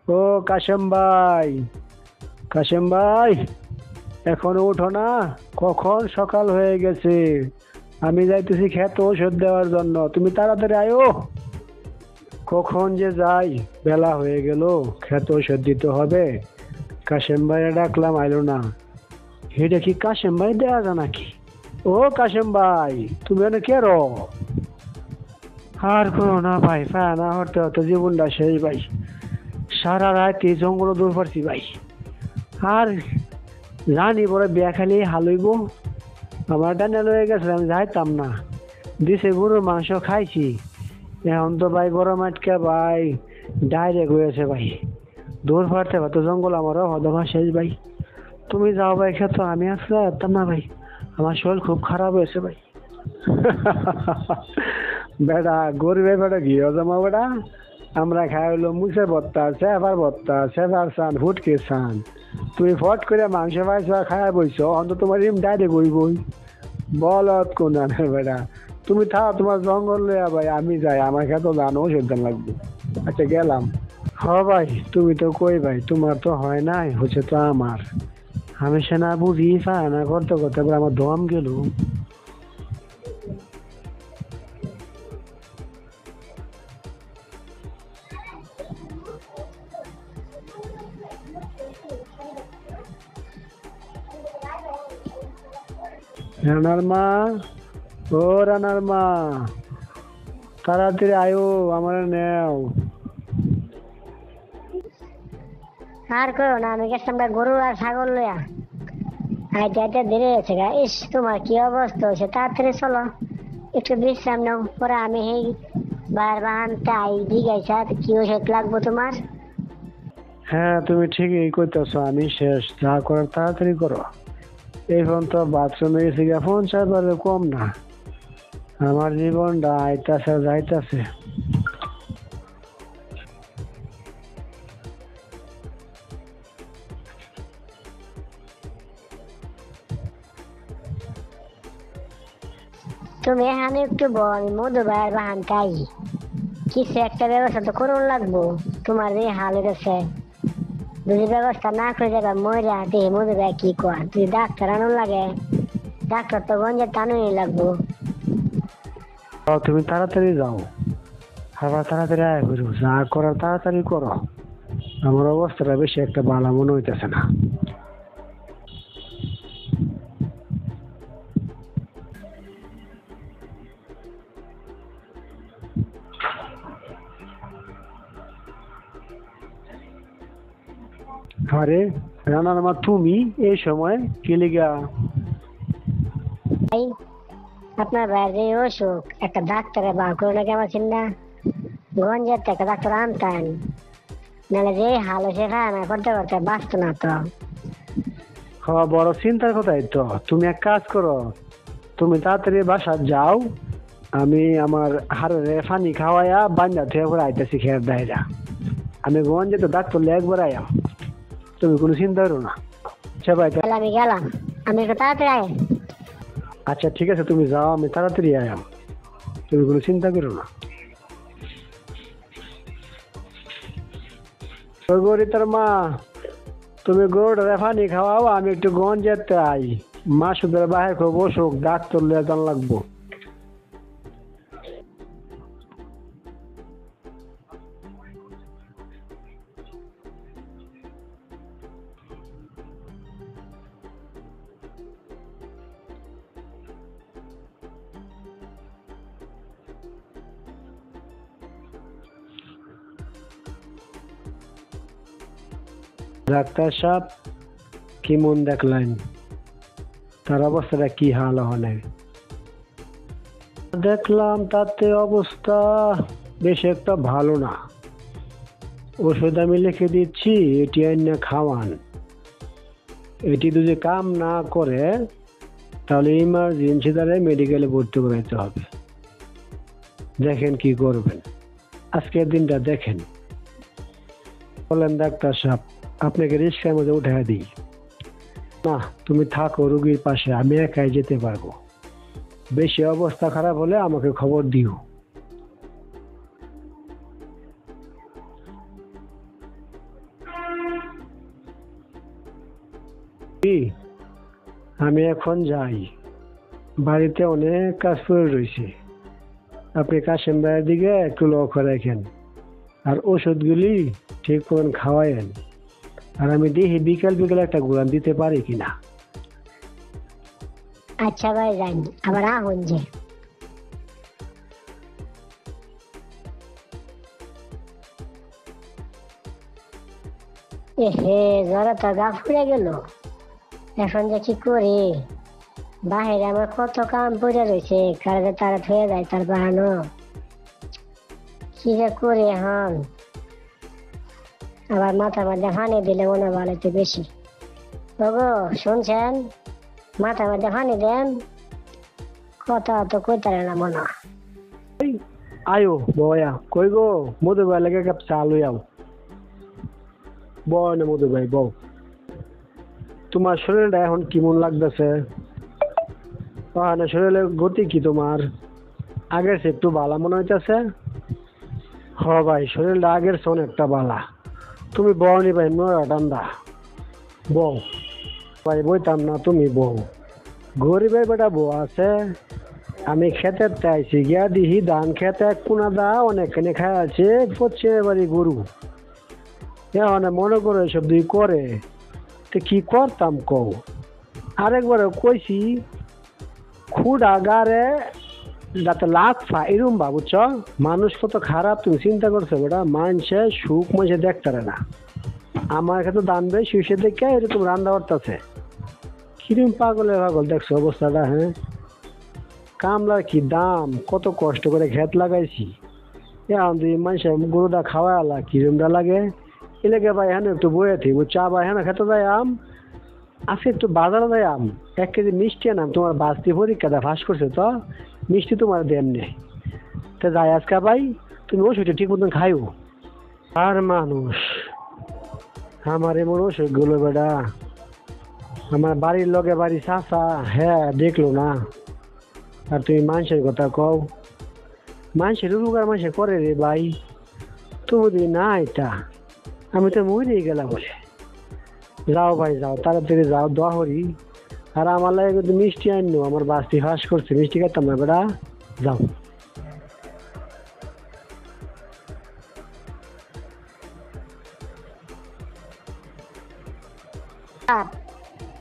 ও কাশেম ভাই, কাশেম ভাই, এখনো উঠো না? কখন সকাল হয়ে গেছে। আমি যাইতেছি খেতে ওষুধ দেওয়ার জন্য, তুমি তাড়াতাড়ি আয়ো। কখন যে যাই, বেলা হয়ে গেল। খেতে ওষুধ দিতে হবে। কাশেম ভাইয়া ডাকলাম, আইলো না। এটা কি কাশেম ভাই দেয়া যায় নাকি? ও কাশেম ভাই, তুমি এনে কেরো? আর করো না ভাই, না হতে হতে জীবনটা শেষ ভাই। সারা রাত এই জঙ্গল দূর পারছি ভাই। আর জানি পরে বিয়া খালি হালইব। আমার ডানে লয়ে গেছে, আমি যাইতাম না। দিছে গরুর মাংস খাইছি। এখন তো ভাই গরম আটকে ভাই ডাইরেক্ট হয়েছে ভাই। দূর পারতে পারতো জঙ্গল আমারও হদমা শেষ ভাই। তুমি যাও ভাই খেতো, আমি আসতে পারতাম না ভাই। আমার শরীর খুব খারাপ হয়েছে ভাই। বেটা গরিবের বেটা ঘি হজমা বেটা। আমরা খাই হলো মুসের ভর্তা, সেফার ভর্তা, সেফার চান, ফুটকে চান। তুমি ফট করে মাংস পাইছ খায় বইছ, অন্তত তোমার এম ডাইরেক্ট বই বলত কোন বেটা। তুমি থাও তোমার জঙ্গল লইয়া ভাই, আমি যাই, আমার খেতে জানো সেদান লাগবে। আচ্ছা গেলাম। হ ভাই, তুমি তো কই ভাই, তোমার তো হয় নাই, হচ্ছে তো আমার। আমি সে না বুঝি না করতে করতে এবার আমার দম গেল। রানার মা, ও রানার মা, তাড়াতাড়ি আয়ো, আমার নেও। আর করো না, আমি গেছিলাম গরু আর ছাগল লইয়া। হাইতে হাইতে ধীরে গেছে গা। ইস, তোমার কি অবস্থা হয়েছে, তাড়াতাড়ি চলো, একটু বিশ্রাম নাও, পরে আমি এই বার বাহানতে আই জিজ্ঞাসা কি ওষুধ লাগবো তোমার। হ্যাঁ, তুমি ঠিকই কইতেছো, আমি শেষ, যা করার তাড়াতাড়ি করো। এখন তো বাথরুমে গেছি গা 50 বারের কম না। আমার জীবনটা আইতাছে যাইতাছে। তুমি এখানে একটু বল, মধু ভাইয়ের বাহানতে আই, কিছু একটা ব্যবস্থা তো করুন লাগবো। তোমার যে হাল গেছে, যদি ব্যবস্থা না করে যাবে মরে দেখি মধু ভাই কি কর, তুই ডাক্তার আনুন লাগে, ডাক্তার তো গঞ্জে টানুনি লাগবো। তুমি তাড়াতাড়ি যাও, আবার তাড়াতাড়ি আয় করো, যা করার তাড়াতাড়ি করো। আমার অবস্থাটা বেশি একটা ভালো মনে হইতেছে না। আরে রানার মা, তুমি এই সময় কি লিগা? ভাই, আপনার ভাইয়ের যে অসুখ, একটা ডাক্তারে বার করে নাকি আমার চিন্তা, গঞ্জের থেকে একটা ডাক্তার আনতেন, নাহলে যে হাল হয়েছে না করতে করতে বাঁচতো না তো। হওয়া বড় চিন্তার কথাই তো। তুমি এক কাজ করো, তুমি তাড়াতাড়ি বাসা যাও। আমি আমার হাড়ে পানি খাওয়াইয়া বান্ধা থেকে করে আইতেছি খেয়ে দায়রা। আমি গঞ্জে তো ডাক্তার একবার আয়াম, তুমি কোনো চিন্তা করো না। আচ্ছা ভাই, তাহলে আমি গেলাম, আমি একটু তাড়াতাড়ি আয়। আচ্ছা ঠিক আছে, তুমি যাও, আমি তাড়াতাড়ি আয়াম, তুমি কোনো চিন্তা করো না। ওই গরি তোর মা, তুমি গরুটা পানি খাওয়াও, আমি একটু গঞ্জ যেতে আই। মা সুদের বাহির খুব অসুখ, ডাক্তার লিয়ে যান লাগবো। ডাক্তার সাহেব, কি মন দেখলেন? তার অবস্থাটা কি হাল হলে? দেখলাম তাতে অবস্থা বেশ একটা ভালো না। ওষুধ আমি লিখে দিচ্ছি, এটি আইনা খাওয়ান। এটি যদি কাম না করে তাহলে ইমার্জেন্সি দ্বারা মেডিকেলে ভর্তি করাইতে হবে। দেখেন কি করবেন, আজকের দিনটা দেখেন। বলেন ডাক্তার সাহেব, আপনাকে রিক্সার মধ্যে উঠে দিই? না, তুমি থাকো রুগীর পাশে, আমি একাই যেতে পারবো। বেশি অবস্থা খারাপ হলে আমাকে খবর দিও। আমি এখন যাই, বাড়িতে অনেক কাজ পড়ে রয়েছে। আপনি কাশেম ভাইয়ের দিকে একটু লক্ষ্য রাখেন, আর ওষুধগুলি ঠিক মতন খাওয়ায়েন। আর আমি দেখি বিকেল বিকেল একটা ঘুরান দিতে পারি কিনা। আচ্ছা ভাই যান, আবার আহুন যে। এহে জ্বরে তো গা ফুরে গেল, এখন যে কি করি? বাহিরে আমার কত কাম পড়ে রয়েছে, কাজে তারা থয়ে যায় তার বাহানো। কি যে করি এখন? আবার মাথার মধ্যে পানি দিলে মনে ভালো একটু বেশি। ওগো শুনছেন? মাথার মধ্যে পানি দেন, কথা তো কইতারে না মনে হয়। আয়ো বয়া, কই গো মধু ভাই লাগে কাপ চা লই আও। বয় না মধু ভাই বউ, তোমার শরীরটা এখন কেমন লাগতেছে? শরীরের গতি কি তোমার আগের সে একটু বালা মনে হইতেছে? হ ভাই, শরীরটা আগের সে অনেকটা বালা। তুমি বওনি ভাই, নয়া ঠান্ডা বউ ভাই, বইতাম না, তুমি বউ। গরিবের বেটা বউ আছে। আমি খেতে চাইছি গিয়া দিহি ধান খেতে কোনা দা অনেকখানি খাই আছে, পশ্চিমের বাড়ি গরু। এখন মনে করো এসব দুই করে তো কি করতাম কও? আরেকবারে কইছি খুদা গারে যাতে লাভ পা এরম বা বুঝছ? মানুষ কত খারাপ তুমি চিন্তা করছো বেটা? মানুষে সুখ মানুষে দেখতারে না। আমার কাছে দান দেয় শুষে দেখে এরকম রান্না করতেছে। কিরম পাগলের পাগল দেখছো অবস্থাটা? হ্যাঁ, কামলার কি দাম, কত কষ্ট করে ক্ষেত লাগাইছি। এখন তুই মানুষের গরুটা খাওয়া আলা কিরমটা লাগে। এলাকে ভাই হ্যাঁ একটু বয়ে থি চা ভাই হ্যাঁ খেতে যাই আম আজকে একটু বাজারে যাই আম 1 কেজি মিষ্টি আনাম। তোমার বাস্তি পরীক্ষাটা ফাঁস করছে তো মিষ্টি তোমার দেন নেই তো যাই আজকে ভাই, তুমি ওষুধটা ঠিক মতন খাইও। আর মানুষ আমার এমন ওষুধ গুলো বেটা, আমার বাড়ির লগে বাড়ি চাচা হ্যাঁ দেখলো না। আর তুমি মানুষের কথা কও, মানুষের উপকার মানুষের করে রে ভাই। তুমি যদি না এটা আমি তো মরেই গেলাম বলে। যাও ভাই যাও, তাড়াতাড়ি যাও, দোয়া করি। আর আমার লাগে কিন্তু মিষ্টি আনলো, আমার বাস্তি ফাঁস করছে, মিষ্টি খাইতাম না বেটা। যাও।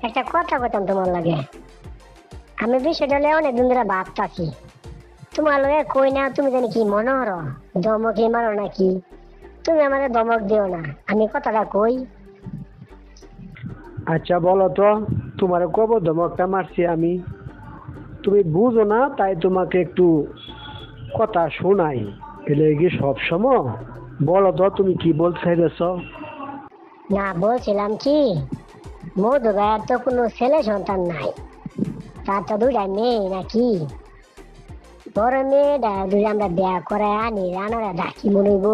একটা কথা কইতাম তোমার লাগে। আমি বিষয়টা নিয়ে অনেকদিন ধরে ভাবতাছি। তোমার লগে কই না, তুমি জানি কি মনে হরো ধমকি মারো নাকি? তুমি আমাদের ধমক দিও না, আমি কথাটা কই। আচ্ছা বলো তো, তোমার কব ধমকটা মারছি আমি? তুমি বুঝো না তাই তোমাকে একটু কথা শোনাই। এলে কি সব সময় বলো তো তুমি কি বলতে চাইতেছ? না বলছিলাম কি, মধু ভাইয়ের তো কোনো ছেলে সন্তান নাই, তার তো 2টা মেয়ে নাকি? বড় মেয়েটা যদি আমরা বিয়া করে আনি, রানারা ডাকি মনে হইব।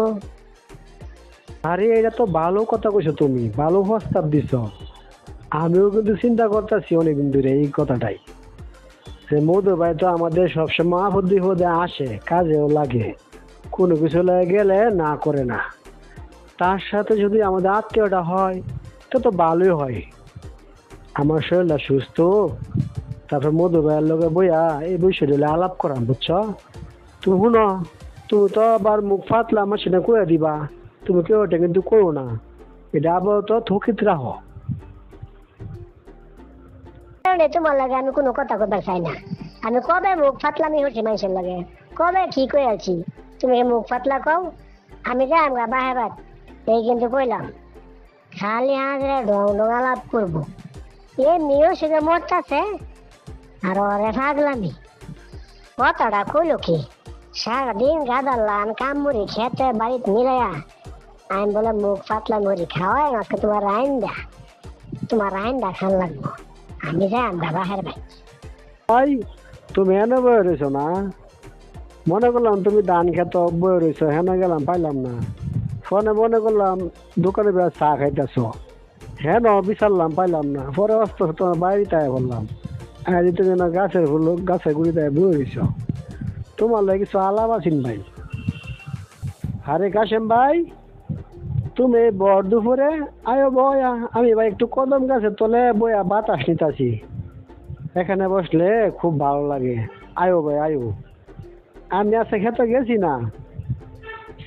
আরে এটা তো ভালো কথা কইছো, তুমি ভালো প্রস্তাব দিছ। আমিও কিন্তু চিন্তা করতেছি অনেকদিন ধরে এই কথাটাই, যে মধু ভাই তো আমাদের সবসময় আপদ বিপদে আসে, কাজেও লাগে, কোনো কিছু লাগে গেলে না করে না। তার সাথে যদি আমাদের আত্মীয়টা হয় তো তো ভালোই হয়। আমার শরীরটা সুস্থ, তারপর মধু ভাইয়ের লোকে বইয়া এই বিষয়টা আলাপ করাম বুঝছ? তুমি শুনো, তুমি তো আবার মুখ ফাটলা আমার সেটা করে দিবা, তুমি কেউ ওটা কিন্তু করো না। এটা আবার তো থকিত রাখো। তোমার লাগে আমি কোনো কথা কথা চাই না। আমি কবে মুখ ফাটলামি হচ্ছি মানুষের লাগে? কবে কি কই আছি? তুমি মুখ ফাটলা কও, আমি যাই আমরা বাহেরাত এই কিন্তু কইলাম। খালি হাজরে ঢং ঢং আলাপ করবো, এমনিও শুধু মরতাছে আর ওরে পাগলামি। কথাটা কইলো কি? সারাদিন গাদার লান কাম মুড়ি খেতে বাড়িতে মিলাইয়া আমি বলে মুখ ফাটলা মুড়ি খাওয়াই আজকে তোমার রাইন্দা খান লাগবো। আমি যাই আমরা বাহের ভাই। ভাই তুমি এনে বয়ে রয়েছো না, মনে করলাম তুমি ধান খেতে বয়ে রয়েছো, হেনে গেলাম পাইলাম না। ফোনে মনে করলাম দোকানে বেড়া চা খাইতেছ, হ্যাঁ বিচারলাম পাইলাম না। পরে অস্ত তোমার বাড়িতে বললাম তুমি না গাছের ফুল গাছের গুড়িতে বয়ে রয়েছ, তোমার লাগে কিছু আলাপ আছেন ভাই। আরে কাশেম ভাই, তুমি বর দুপুরে আয়ো বয়া, আমি ভাই একটু কদম গাছের তলে বয়া বাতাস নিতাছি। এখানে বসলে খুব ভালো লাগে। আয়ো ভাই আয়ো। আমি আজকে খেতে গেছি না,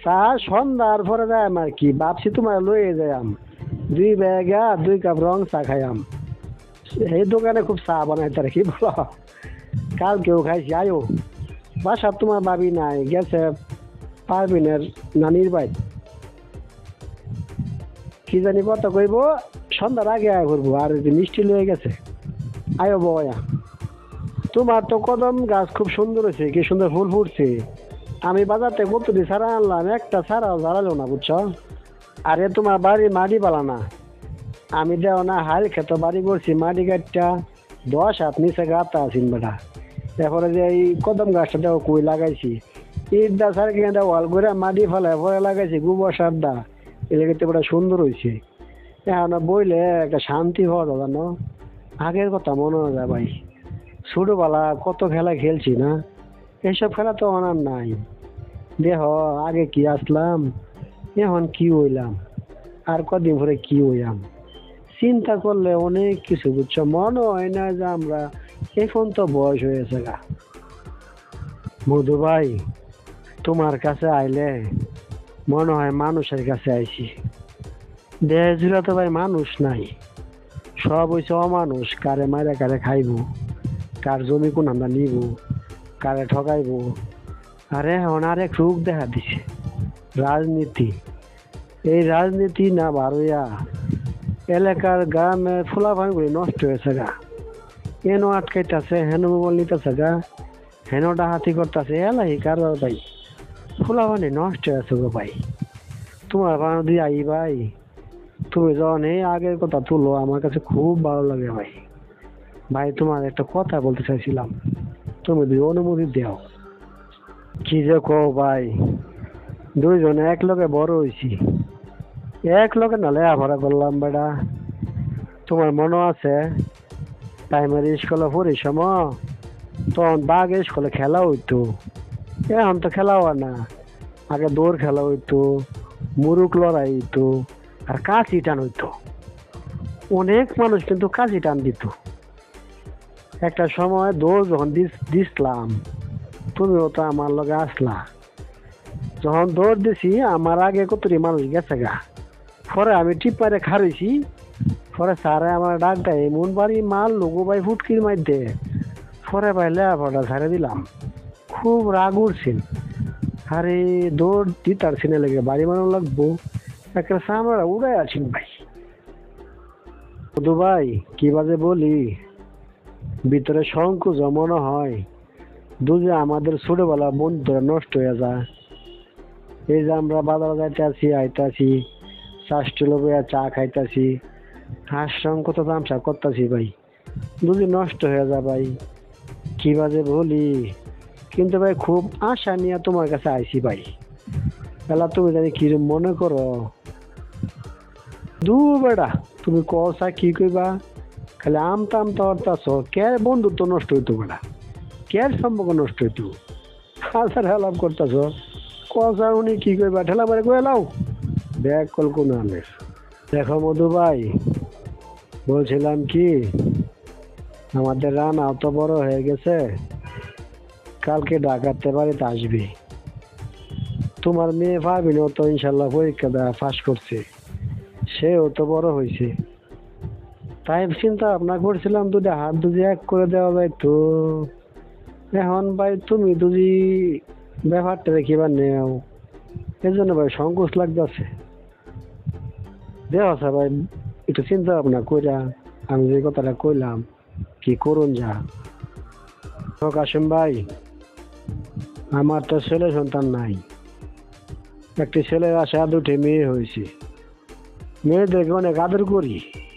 চা সন্ধ্যার পরে যাইম আর কি, ভাবছি তোমার লয়ে যাইম, 2 ব্যাগ আর 2 কাপ রং চা খাইয়াম। এই দোকানে খুব চা বানাইতে আর কি বলো, কালকেও খাইছি। আয়ো, বাসা তোমার ভাবি নাই, গেছে পারবিনের নানির বাড়ি, কি জানি কত কইব, সন্ধ্যার আগে আয় করবো। আর এই যে মিষ্টি লয়ে গেছে। আয়ো বয়া। তোমার তো কদম গাছ খুব সুন্দর হয়েছে, কি সুন্দর ফুল ফুটছে। আমি বাজার থেকে কতটি ছাড়া আনলাম, একটা ছাড়াও ঝাড়ালো না বুঝছো। আরে তোমার বাড়ি মাটি পালা না, আমি দেও না হাল খেত বাড়ি করছি, মাটি গাছটা 10 হাত নিচে গাঁথা আছেন বেটা। তারপরে যে এই কদম গাছটা দেও কই লাগাইছি, ইট দা সার কিনে দেওয়া ওয়াল করে মাটি ফেলায় পরে লাগাইছি গোবর সার দা, এলাকাতে বড় সুন্দর হয়েছে। এখন বইলে একটা শান্তি হওয়া যায় জানো, আগের কথা মনে হয় যায় ভাই। ছোটবেলা কত খেলা খেলছি না, এইসব খেলা তো আমার আর নাই। দেহ আগে কি আসলাম, এখন কি হইলাম, আর কদিন পরে কি হইলাম। চিন্তা করলে অনেক কিছু বুঝছো, মনে হয় না যে আমরা এখন তো বয়স হয়েছে গা। মধু ভাই, তোমার কাছে আইলে মনে হয় মানুষের কাছে আইছি। দেশ জুড়ে তো ভাই মানুষ নাই, সব হইছে অমানুষ। কারে মারে কারে খাইবো, কার জমি কোন আমরা নিব, কারে ঠকাইবো। আরে এখন আরেক রূপ দেখা দিছে, রাজনীতি। এই রাজনীতি না বারোয়া এলাকার গ্রামের ফুলাফানগুলি নষ্ট হয়েছে গা। এনো আটকাইতেছে, হেন মোবাইল নিতেছে গা, হেন ডাহাতি করতেছে, এলাই কারো ভাই ফুলাফানি নষ্ট হয়েছে গো ভাই। তোমার বান্ধবী আই ভাই, তুমি যখন এই আগের কথা তুলো আমার কাছে খুব ভালো লাগে ভাই। ভাই তোমার একটা কথা বলতে চাইছিলাম, তুমি যদি অনুমতি দাও। কি যে কো ভাই, দুইজনে এক লগে বড় হয়েছি, এক লগে না লেখাপড়া করলাম বেটা। তোমার মনে আছে প্রাইমারি স্কুলে পড়ি সময়, তখন বাঘ স্কুলে খেলা হইতো, এখন তো খেলা হয় না। আগে দৌড় খেলা হইতো, মুরুক লড়াই হইতো, আর কাঁচি টান হইতো। অনেক মানুষ কিন্তু কাঁচি টান দিত। একটা সময় দৌড় যখন দিছিলাম, তুমিও তো আমার লগে আসলা। যখন দৌড় দিছি আমার আগে কতটি মানুষ গেছে গা, পরে আমি টিপ মারে খারইছি। পরে স্যারে আমার ডাক দেয়, এমন বাড়ি মাল লোগো ভাই ফুটকির মাইতে। পরে ভাই লেখাপড়া ছেড়ে দিলাম, খুব রাগ উঠছিল। আরে দৌড় দিতার সিনে লেগে বাড়ি বানানো লাগবো, একটা সামরা উড়াই আছেন ভাই। মধু ভাই কি বাজে বলি, ভিতরে সংকোচ মনে হয় দুজে আমাদের ছোটবেলা বন্ধুরা নষ্ট হয়ে যায়। এই যে আমরা বাজারে যাইতে আছি, আইতে আছি, চাষটি লোক চা খাইতেছি, হাঁসরং কত তামসা করতেছি ভাই, দুদিন নষ্ট হয়ে যায় ভাই। কি বাজে বলি, কিন্তু ভাই খুব আশা নিয়ে তোমার কাছে আইছি ভাই। এলা তুমি জানি কি মনে করো, দু বেড়া তুমি কসা কি কইবা, খালি আমতা আমতা অর্থাছ। কে বন্ধুত্ব নষ্ট হইতো বেড়া, কে সম্পর্ক নষ্ট হইতো, হাজার হেলাপ করতেছ। কসা উনি কি কইবা, ঠেলা মারে কয়ে লাও ব্যাগ কল কোন আনের। দেখো মধু ভাই, বলছিলাম কি, আমাদের রানা অত বড় হয়ে গেছে, কালকে ডাকাতে বাড়িতে আসবে। তোমার মেয়ে পারবিন, ও তো ইনশাল্লাহ পরীক্ষা দেওয়া পাস করছে, সেও তো বড় হয়েছে। তাই চিন্তা ভাবনা করছিলাম দুটা হাত দুজি এক করে দেওয়া যায় তো। এখন ভাই তুমি দুজি ব্যাপারটা দেখিবার নেও, এই জন্য ভাই সংকোচ লাগতেছে। দেওয়া ভাই একটু চিন্তা ভাবনা কইরা আমি যে কথাটা কইলাম কি করুন যা। কাশিম ভাই, আমার তো ছেলে সন্তান নাই, একটি ছেলের আশা 2টি মেয়ে হয়েছে। মেয়েদেরকে অনেক আদর করি।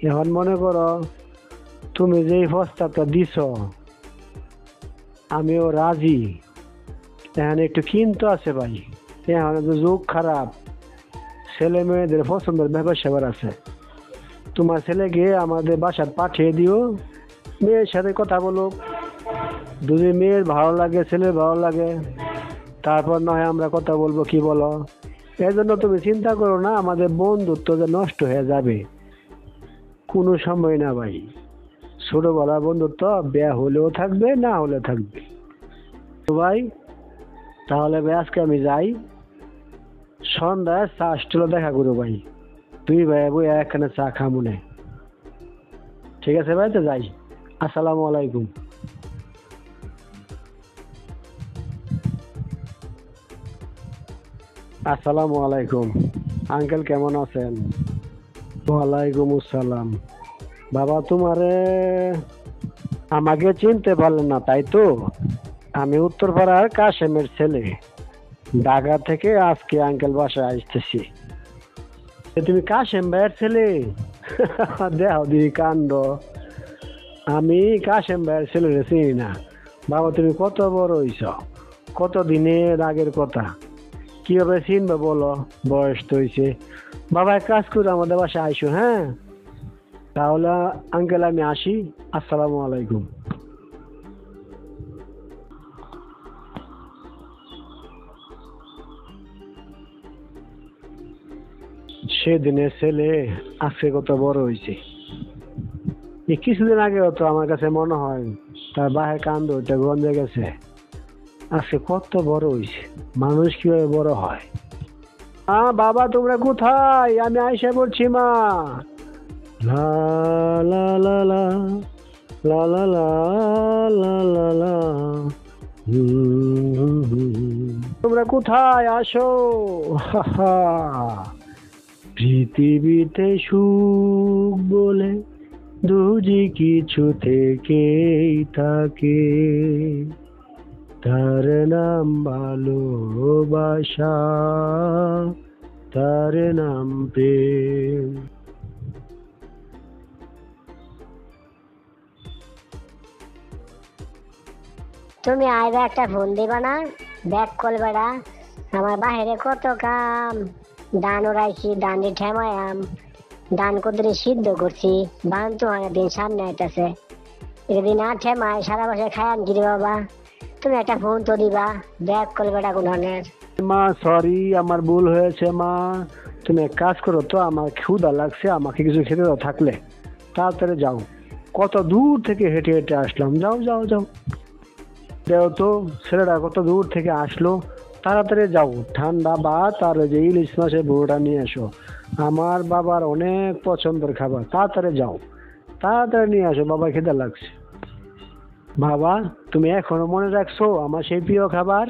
এখন মনে করো তুমি যে প্রস্তাবটা দিছ আমিও রাজি। এখন একটু কিন্তু আছে ভাই, এখন যুগ খারাপ, ছেলে মেয়েদের পছন্দের ব্যাপার স্যাপার আছে। তোমার ছেলেকে আমাদের বাসায় পাঠিয়ে দিও, মেয়ের সাথে কথা বলো, যদি মেয়ের ভালো লাগে ছেলের ভালো লাগে তারপর নয় আমরা কথা বলবো, কি বলো? এই জন্য তুমি চিন্তা করো না আমাদের বন্ধুত্ব যে নষ্ট হয়ে যাবে, কোনো সময় না ভাই। ছোটবেলার বন্ধুত্ব বিয়ে হলেও থাকবে, না হলে থাকবে। তো ভাই তাহলে ভাই আজকে আমি যাই, সন্ধ্যায় চা স্টলে দেখা করো ভাই, তুই ভাই বই একখানে চা খামুনে। ঠিক আছে ভাই, তো যাই। আসসালামু আলাইকুম। আসসালামু আলাইকুম আঙ্কেল, কেমন আছেন? ওয়ালাইকুম আসসালাম। বাবা তোমারে আমাকে চিনতে পারলেন না তাই তো? আমি উত্তরপাড়ার কাশেমের ছেলে, ঢাকা থেকে আজকে আঙ্কেল বাসায় আসতেছি। তুমি কাশেম ভাইয়ের ছেলে? দেও দিদি কাণ্ড, আমি কাশেম ভাইয়ের ছেলে চিনি না। বাবা তুমি কত বড় হইছ, কত দিনের আগের কথা, কিভাবে চিনবে বলো? বয়স তো হয়েছে। বাবা এক কাজ করে আমাদের বাসায় আইসো, হ্যাঁ? তাহলে আঙ্কেল আমি আসি। আসসালামু আলাইকুম। সেদিনের ছেলে আজকে কত বড় হয়েছে। কিছুদিন আগে তো আমার কাছে মনে হয় তার বাহের কান্দ ওটা গন্ধে গেছে। আজকে কত বড় হয়েছে, মানুষ কিভাবে বড় হয়। বাবা তোমরা কোথায়? আমি আইসা পড়ছি মা। লা লা লা লা লা লা লা লা লা লা। তোমরা কোথায়? আসো। পৃথিবীতে সুখ বলে দুজি কিছু থেকেই থাকে, তার নাম ভালোবাসা, তার নাম প্রেম। তুমি আইবা একটা ফোন দিবা না? ব্যাক করবে না। আমার বাহিরে কত কাম, ধান উড়াইছি, ধান ঠেমায়াম, ধান কদরে সিদ্ধ করছি, বান তো অনেকদিন সামনে আইতাছে। এদিন না ঠেমায় সারা বছর খায়ান গিরি বাবা। তুমি একটা ফোন তো দিবা, ব্যাক করবে না কোন ধরনের। মা সরি, আমার ভুল হয়েছে মা। তুমি এক কাজ করো তো, আমার ক্ষুধা লাগছে, আমাকে কিছু খেতে দাও থাকলে। তাড়াতাড়ি যাও, কত দূর থেকে হেঁটে হেঁটে আসলাম। যাও যাও যাও, দেও তো ছেলেটা কত দূর থেকে আসলো। তাড়াতাড়ি যাও, ঠান্ডা ভাত আর ওই যে ইলিশ মাছের বড়টা নিয়ে এসো, আমার বাবার অনেক পছন্দের খাবার। তাড়াতাড়ি যাও, তাড়াতাড়ি নিয়ে আসো, বাবা খেতে লাগছে। বাবা তুমি এখনো মনে রাখছো আমার সেই প্রিয় খাবার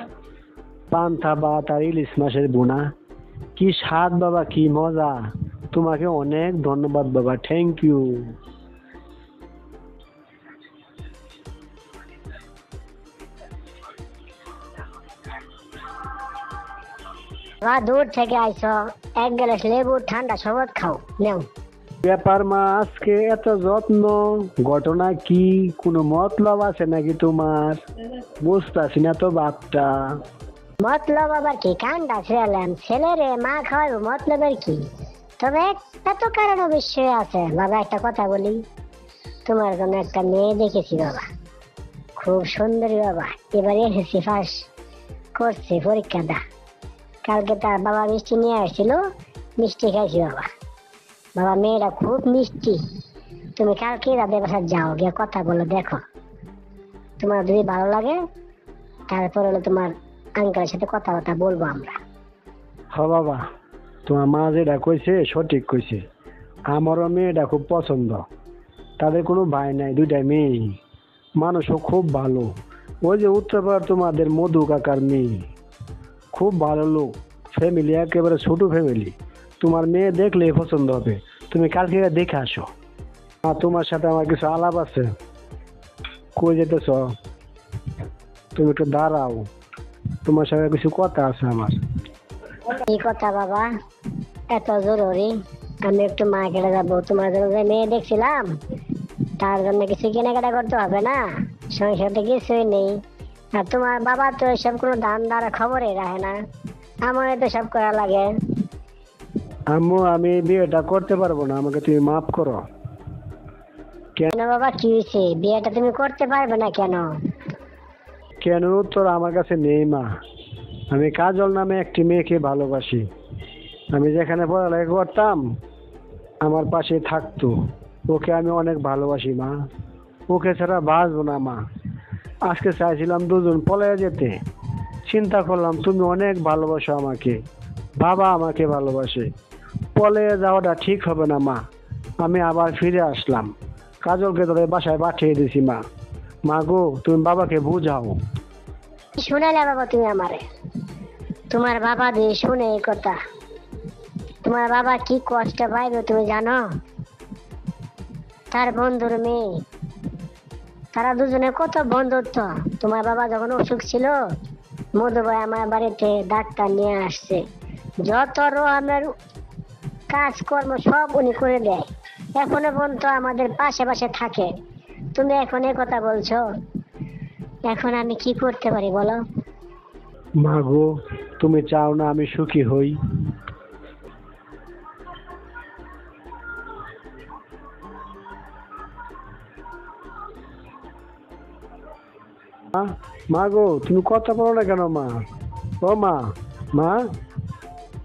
পান্তা ভাত আর ইলিশ মাছের বোনা? কি স্বাদ বাবা, কি মজা। তোমাকে অনেক ধন্যবাদ বাবা, থ্যাংক ইউ। বাবা দূর থেকে আইছো, এক গ্লাস লেবু ঠান্ডা শরবত খাও, নেও। ব্যাপার মা, আজকে এত যত্ন, ঘটনা কি? কোনো মতলব আছে নাকি তোমার? বুঝতেছি না তো বাপটা। মতলব আবার কি? কান্ডা ছেড়ালাম, ছেলেরে মা খাওয়াবো, মতলবের কি? তবে একটা তো কারণ অবশ্যই আছে বাবা। একটা কথা বলি, তোমার জন্য একটা মেয়ে দেখেছি বাবা, খুব সুন্দরী বাবা। এবারে এসেছি ফার্স্ট করছে পরীক্ষাটা। কালকে তার বাবা মিষ্টি নিয়ে আসছিল, মিষ্টি খাইছি বাবা। বাবা মেয়েটা খুব মিষ্টি। তুমি কালকে তাদের বাসায় যাও, গিয়ে কথা বলো, দেখো তোমার যদি ভালো লাগে তারপর হলো তোমার আঙ্কেলের সাথে কথাবার্তা বলবো আমরা। হ বাবা, তোমার মা যেটা কইছে সঠিক কইছে। আমারও মেয়েটা খুব পছন্দ, তাদের কোনো ভাই নাই, দুইটা মেয়ে। মানুষও খুব ভালো। ওই যে উত্তরপাড়ার তোমাদের মধু কাকার মেয়ে, খুব ভালো লোক, ফ্যামিলি একেবারে ছোট ফ্যামিলি। তোমার মেয়ে দেখলেই পছন্দ হবে। তুমি কালকে দেখে আসো। আর তোমার সাথে আমার কিছু আলাপ আছে। কই যেতেছ? তুমি একটু দাঁড়াও, তোমার সাথে কিছু কথা আছে আমার। কি কথা বাবা? এত জরুরি? আমি একটু মার্কেটে যাবো, তোমার জন্য যে মেয়ে দেখছিলাম তার জন্য কিছু কেনাকাটা করতে হবে না? সংসারে কিছুই নেই। আর তোমার বাবা তো এসব কোনো দান দ্বারা খবরই রাখে না, আমার তো সব করা লাগে। আম্মু আমি বিয়েটা করতে পারবো না, আমাকে তুমি মাফ করো। কেন বাবা, কি হয়েছে? বিয়েটা তুমি করতে পারবে না কেন? কেন উত্তর আমার কাছে নেই মা। আমি কাজল নামে একটি মেয়েকে ভালোবাসি। আমি যেখানে পড়ালেখা করতাম আমার পাশে থাকতো, ওকে আমি অনেক ভালোবাসি মা। ওকে ছাড়া বাঁচবো না মা। আজকে চাইছিলাম দুজন পলাইয়া যেতে, চিন্তা করলাম তুমি অনেক ভালোবাসো আমাকে, বাবা আমাকে ভালোবাসে, পলাইয়া যাওয়াটা ঠিক হবে না মা। আমি আবার ফিরে আসলাম, কাজলকে তোদের বাসায় পাঠিয়ে দিছি মা। মা গো, তুমি বাবাকে বুঝাও। শুনাইলে বাবা তুমি আমারে, তোমার বাবা দিয়ে শুনে এই কথা, তোমার বাবা কি কষ্ট পাইবে তুমি জানো? তার বন্ধুর মেয়ে, তারা দুজনে কত বন্ধুত্ব। তোমার বাবা যখন অসুখ ছিল, মধু ভাই আমার বাড়িতে ডাক্তার নিয়ে আসছে, যত রকমের কাজকর্ম সব উনি করে দেয়, এখনো পর্যন্ত আমাদের পাশে পাশে থাকে। তুমি এখন এ কথা বলছো, এখন আমি কি করতে পারি বলো? মা গো, তুমি চাও না আমি সুখী হই? মা গো, তুমি কথা বলো না কেন মা? ও মা, মা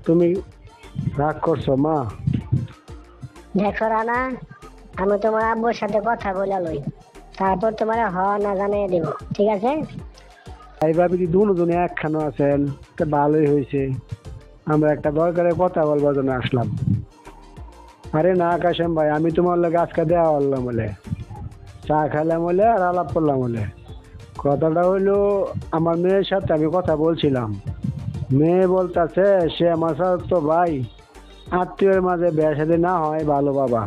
তুমি রাগ করছো মা? দেখো রানা, আমি তোমার আব্বুর সাথে কথা বলে লই, তারপর তোমার হ না জানিয়ে দিব, ঠিক আছে? এই ভাবি যদি দুজনে একখানে আছেন তো ভালোই হয়েছে। আমরা একটা দরকারে কথা বলবার জন্য আসলাম। আরে না কাশেম ভাই, আমি তোমার লোক আজকে দেওয়া বললাম বলে, চা খেলাম বলে আর আলাপ করলাম বলে। কথাটা হইলো, আমার মেয়ের সাথে আমি কথা বলছিলাম, মেয়ে বলতেছে সে আমার সাথে তো ভাই আত্মীয়ের মাঝে বিয়ে শাদী না হয় ভালো বাবা।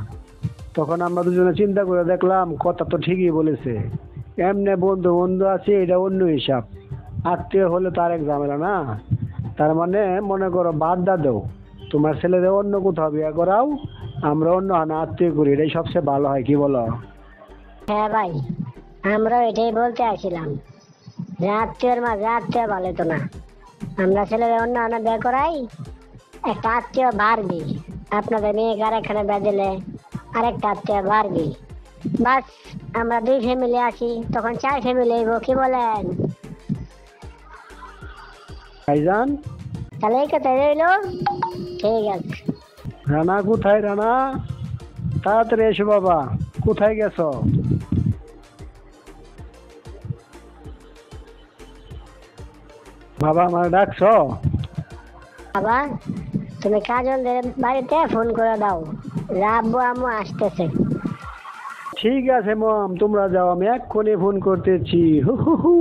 তখন আমরা দুজনে চিন্তা করে দেখলাম কথা তো ঠিকই বলেছে, এমনি বন্ধু বন্ধু আছে এটা অন্য হিসাব, আত্মীয় হলে তো আরেক ঝামেলা না। তার মানে মনে করো বাদ দাও, তোমার ছেলেদের অন্য কোথাও বিয়ে করাও, আমরা অন্য আনা আত্মীয় করি, এটাই সবচেয়ে ভালো হয়, কি বলো? হ্যাঁ ভাই, আমরা এটাই বলতে আসছিলাম যে আত্মীয়র মাঝে আত্মীয় ভালো তো না, আমরা ছেলেদের অন্য আনা বিয়ে করাই, একটা আত্মীয় বাড়বি, আপনাদের মেয়েকে আরেকখানে বিয়ে দিলে আরেকটা আত্মীয় বাড়বি, বাস আমরা 2 ফ্যামিলি আছি, তখন 4 ফ্যামিলি হইব, কি বলেন? ভাইজান, তাহলে এই কথা রইলো, ঠিক আছে। রানা কোথায়? রানা তাড়াতাড়ি এসো বাবা, কোথায় গেছো? বাবা আমার ডাকছো? বাবা, তুমি কাজলদের বাড়িতে ফোন করে দাও যে আব্বু আম্মু আসতেছে। ঠিক আছে মম, তোমরা যাও, আমি এক্ষুনি ফোন করতেছি। হু হু হু।